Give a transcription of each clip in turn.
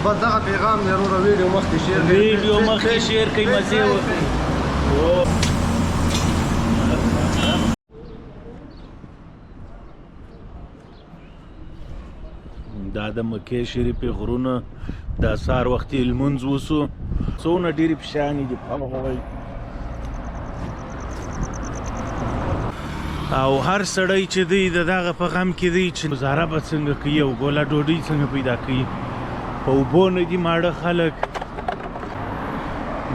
بس دغه پیغام دی وروره ویډیو مخکې شیر کړئ ویډیو مخکې شیر کړئ مزې وکړئ دا د مکې شریفې غرونه د سهار وختي لمونځ وسو څونه ډېرې پشانې دي او هر سړی چې دی د دغه په غم کې دی چې گزاره به څنګه کوي او ګوله ډوډۍ څنګه پیدا کوي په اوبو نه دي ماړه خلک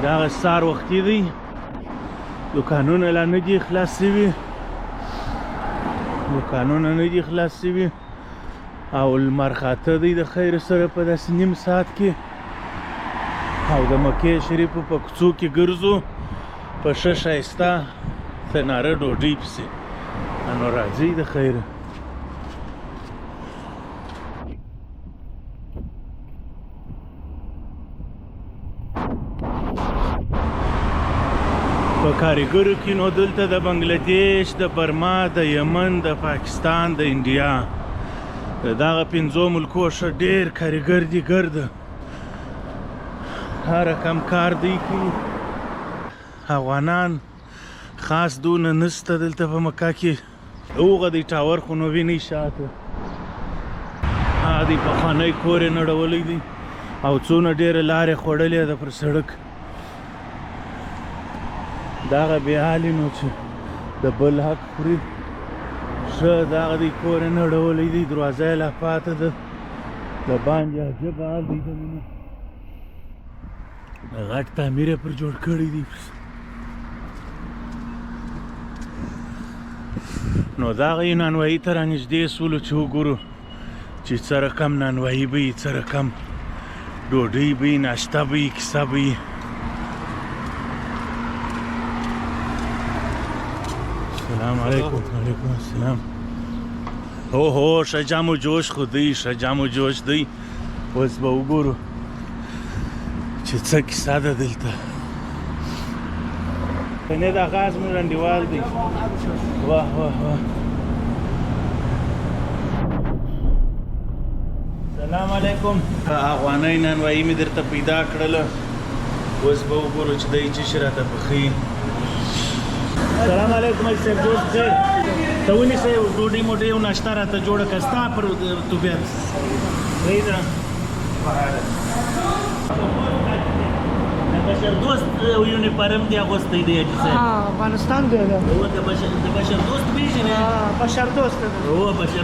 دغه سهار وختي دی دوکانونه لا نه دي خلاص شوي او لمر خاته دی د خیر سره په داسې نیم ساعت کې او د مکې شریفو په کوڅو کې ګرځو په ښه ښایسته تناره ډوډۍ پسې نو راځئ د خیره په کاریګرو کې نو دلته د بنګلادیش د برما د یمن د پاکستان د انډیا دغه پنځو ملکو ښه ډېر کاریګر دي ګرده هر رقم کار دی کوي افغانان خاص دونه نسته دلته په مکه کې هغه دی ټاور خو نو وینئ شاته دی پخوانی کور یې نړولی دی او څونه ډېره لارې خوړلې ده پر سړک دغه بې حالې نو چې د بل حق خوري ښه دغه دی کور یې نړولی دی دروازه یې لا پاته ده د باندې عجبه حال دی د مینه غټ تعمیر یې پر جوړ کړی دی نو دغه یې نانوایي ته رانږدې سولو چې وګورو چې څه رقم نانوایي به وي څه رقم ډوډۍ به وي ناشته به وي کیسه به وي السلام علیکم وعلیکم السلام هو ښه جام و جوش خو دی ښه جام و جوش دی اوس به وګورو چې څه کیسه ده دلته نه دا غاز مې رنډیوال دی واه واه واه سلام علیکم افغانۍ نانوایي مې درته پیدا کړله اوس به وګورو چې دی چې شي راته پخوي سلام علیکم حاجي صاحب جوړ خیر ته ونیسئ ډوډۍ موډۍ او ناشته راته جوړه کړه ستا پر طبیعت صحیح ده بشر دوست یونیفارم دی اغوستی دی حاجي صاحب افغانستان دی دا هو د بشر دوست پیژنې بشر دوست دی هو بشر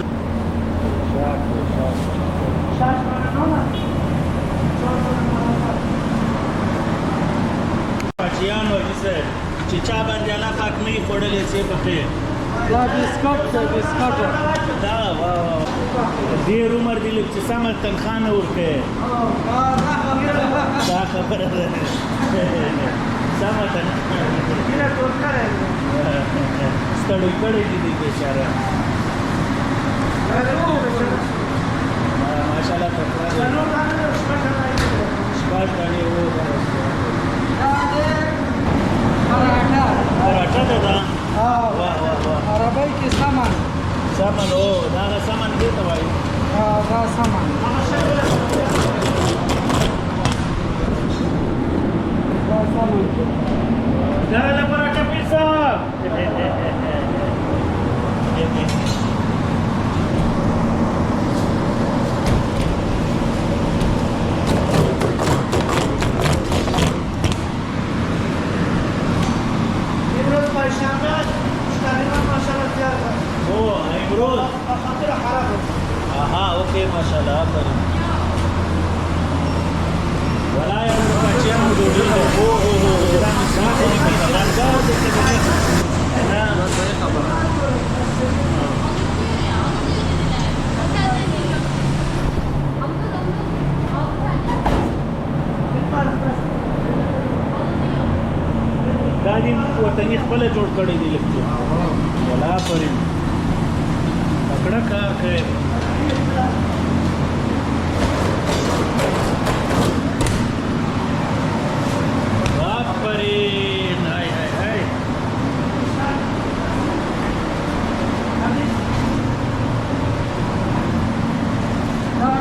بچیانو حاجي صاحب چې چا باندې الله پاک نه وي خوړلی څه پکې دا بسکټ دا ډېر عمر دی لږ چې سمه تنخوا نه ورکوې دا خبره ده سمه تنخوا ستړی کړی دی دی بېچاره ماشاءالله تکړه شپږ دانې پراټه ده دا واه واه واه عربی کې سامان هو دا سامان دې ته وایي دا سامان دا له پراټه پیسه اوكي ما شاء الله ولا يا بچيان ډوډۍ ده دا دې وطني خپله جوړ کړی دی لږ ولا پرې تکړه کار کوي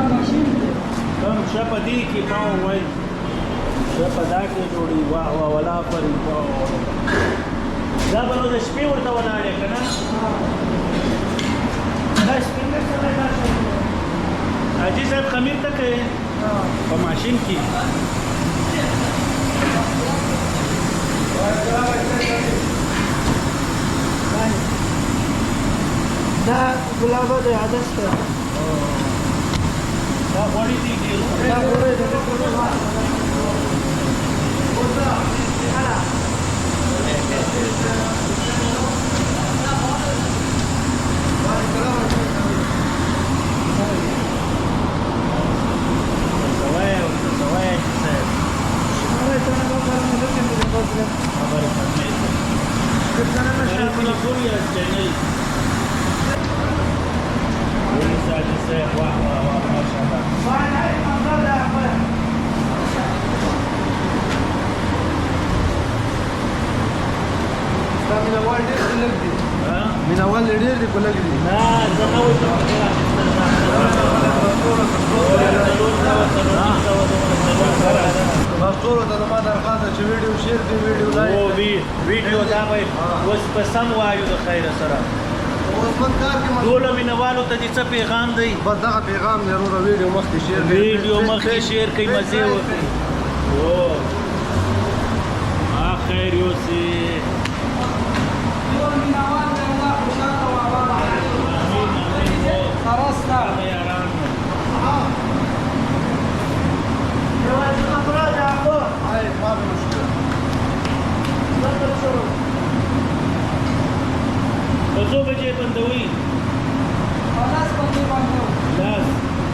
ماشین شپه دی کې پاو وای شپه دا کې جوړي واه واه ولا پر دا به نو د شپې ورته ولاړې که نه دا شپې مې سره راشه حاجي صاحب خمیر ته کوې په ماشین کې دا ګلابه د عدس ته دا غوړي دي دا غوړي د من اول ډیر دی کولګ دی مستور ته ما درخواست چې ویډیو شیر دی ویډیو لایک او ویډیو دا وای اوس په سم وایو د خیر سره اوس من کار کې ټول مینوالو ته دې څه پیغام دی بس دغه پیغام ضرور ویډیو مخکې شیر کړئ ویډیو مخکې شیر کړئ مزه وکړي او خیر یوسي څو بجې بندوي؟ لاس باندې باندې لاس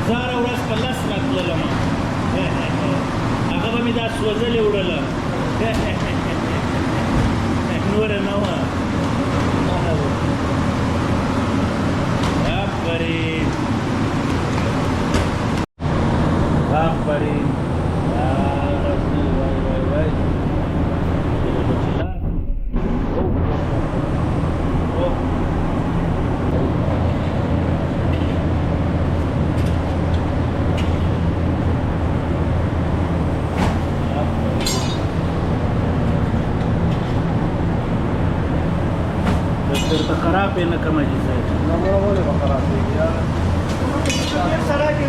زاره ورځ په لاس راتللم هغه به مې دا سوځلې وړله نوره نه وه آفرین آفرین درته خراب یې نه کړم حاجي صاحب نمبر ولې به خراب کېږي یاره سره کې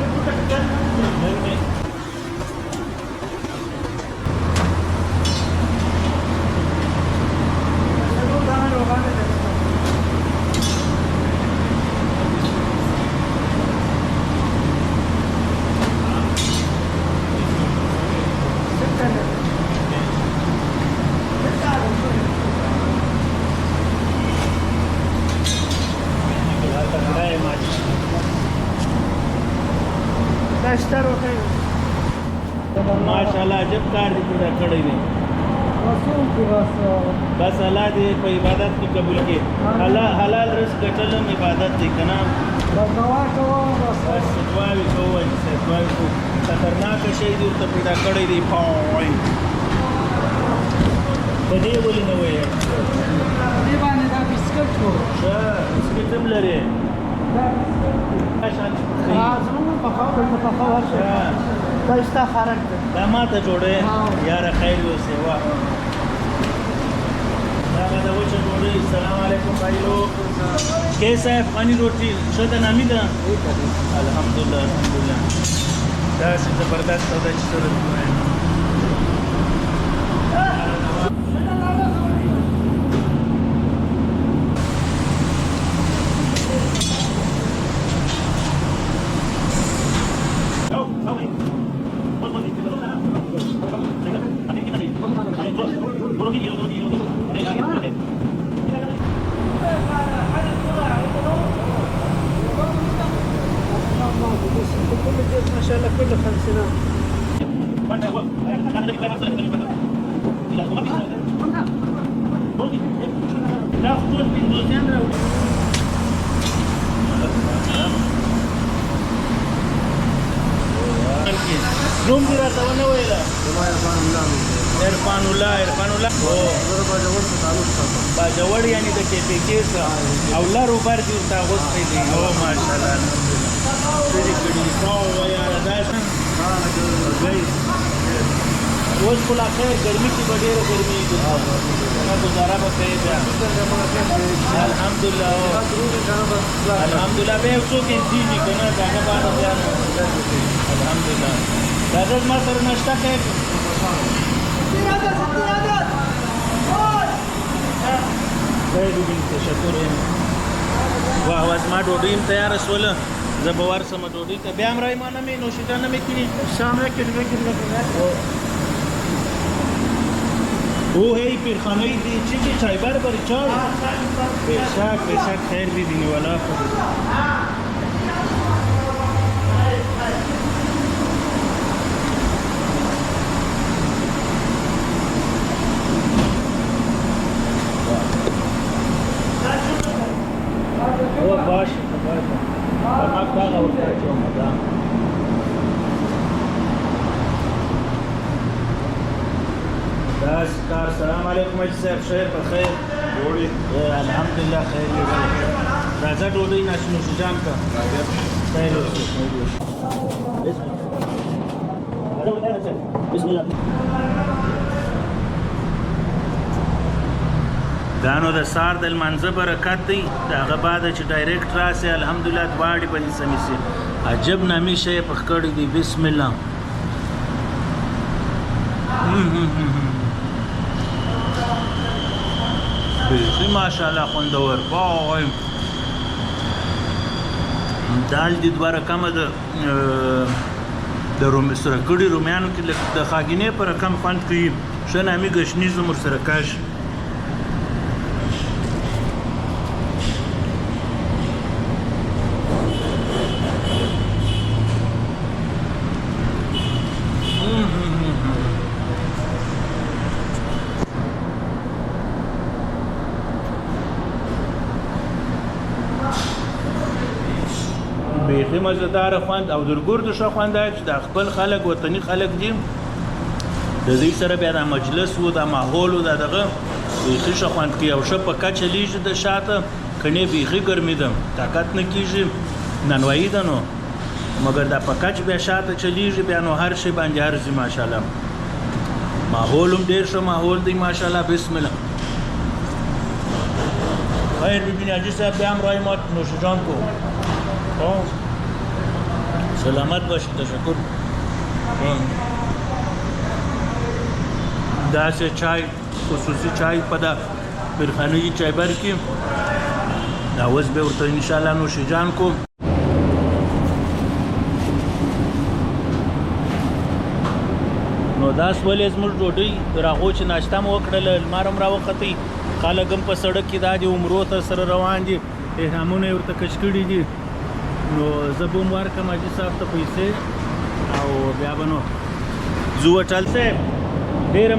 داشتر وکړي ماشاءالله عجب کار دې پیدا کړی دی رسول کې بس الله دې په عبادت کې قبول کړي حلال رزق ګټل هم عبادت دی که نه بس دعا کوم بس دعاوې کوو حاجي صاحب دعاوې کوو خطرناکه شی دې ورته پیدا کړی دی پاوی په دې ولې نه وایې دې باندې دا بسکټ وو ښه بسکټ هم لرې زموږ په خاطر په خاطر دا استا خارج ده دا ماته جوړه یاره خیر اوسه واه دا دا وچه جوړه السلام علیکم بھائی لوگ کیسا ہے افغانی روٹی شد نامی ده الحمدلله الحمدلله دا څه زبردست ده چې سره ما شاء الله كله خمسينات لا خطوط من دوزيان نوم دې راته ونه ویله زما عرفان الله عرفان الله او زه باجوړ څخه تعلق ساتم باجوړ یعنی د KPK څخه او لارو بار دي ورته غوښتي دي او ماشاءالله دې کړي او یاره دا څنګه گیس اوس خو لا خیر ګرمي کې به ډېره ګرمي وي نه ګزاره به کوې بیا الحمدلله الحمدلله بیا یو څوک انسېږي که نه که هغه باندې بیا نو الحمدلله راځه زما سره ناشته کوې خیر وبین تشکر یم واه واه زما ډوډۍ هم تیاره شوله زه به ورسمه ډوډۍ ته بیا هم رایمانه مې نوشیجان نه مې کړي شام وکړ او هی پیرخانه دی چی چای بر چای بیشک خیر ببینی والا او باشه فرمک داغه ورته اچوم دا بس کار سلام علیکم حاجي صاحب خیر په خیر ډوډۍ الحمدلله خیر راځه ډوډۍ نوشیجان کا خیر بسم الله دا نو د سار د لمانځه برکت دی د هغه بعد چې ډایرکټ راسي الحمدلله دواړې به دې سمې سي عجب نامي شی یې پخ کړی دی بسم الله بیخي ماشاءالله خوندور وای دال دې دوه رقمه د سره کړي رومیانو کې د خاګینې په رقم خوند کوي ښه نامي ګشنیز هم ورسره کاش بیخي مزهدار خوند او درګردو ښه خوند دی چې د خپل خلک وطني خلک دي د دوی سره بیا د مجلس و د ماحول و د دغه بیخي ښه خوند کوي او ښه په کچه لیږي د شاته کنې بیخي ګرمي ده طاقت نه کېږي نانوایي ده نو مګر دا په کچ بیا شاته چلیږي بیا نو هر شی باندې ارزي ماشاءالله ماحول هم ډېر ښه ماحول دی ماشاءالله بسم الله خیر ببینې حاجي صاحب بیا هم رایې مات نوشیجان کو سلامت باشی تشکر داسې چای خصوصي چای په دا پیرخانه‌یي چای بر کې دا اوس به ورته انشاءالله نوشیجان کو نو دا سولې زموږ ډوډۍ تر هغو چې ناشته مو وکړله لمر هم راوختی خلک هم په سړک کې دا دي عمرو ته سره روان دي احرامونه یې ورته کش کړي دي نو زه به هم ورکړم حاجي صاحب ته پیسې او بیا به نو ځو اټل صاحب ډېره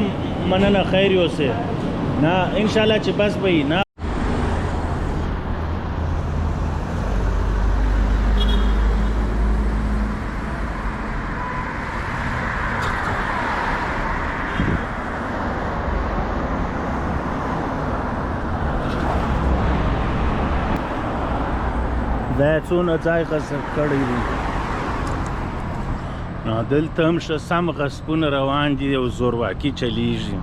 مننه خیر یوسې نه انشاءالله چې بس به یې نه دا څونه ځای غصب کړی دی نو دلته هم ښه سم غصبونه روان دي او زورواکي چلیږي